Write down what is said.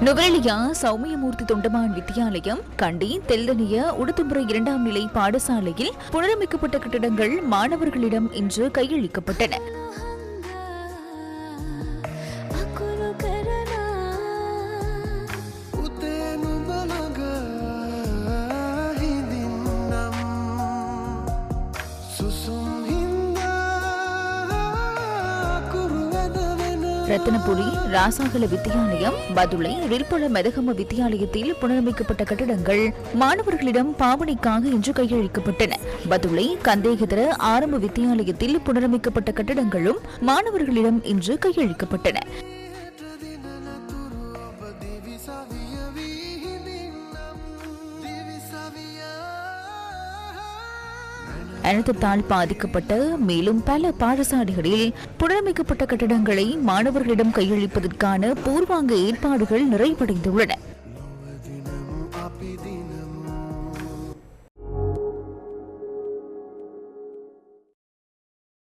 நுவரெலியா சௌமியமூர்த்தி தொண்டமான் வித்தியாலயம், கண்டி தெல்லனிய உடுத்துமுறை 2ஆம் நிலை பாடசாலையில் புனரமைக்கப்பட்ட கட்டிடங்கள் மாணவர்களிடம் இன்று கையளிக்கப்பட்டன. ரத்தினபுரி ராசாகல வித்தியாலயம், பதுளை ரில்பொல மெதகம வித்தியாலயத்தில் புனரமைக்கப்பட்ட கட்டிடங்கள் மாணவர்களிடம் பாவனைக்காக இன்று கையளிக்கப்பட்டன. பதுளை கந்தேகதர ஆரம்ப வித்தியாலயத்தில் புனரமைக்கப்பட்ட கட்டிடங்களும் மாணவர்களிடம் இன்று கையளிக்கப்பட்டன. அனர்த்தத்தால் பாதிக்கப்பட்ட மேலும் பல பாடசாலைகளில் புனரமைக்கப்பட்ட கட்டடங்களை மாணவர்களிடம் கையளிப்பதற்கான பூர்வாங்க ஏற்பாடுகள் நிறைவடைந்துள்ளன.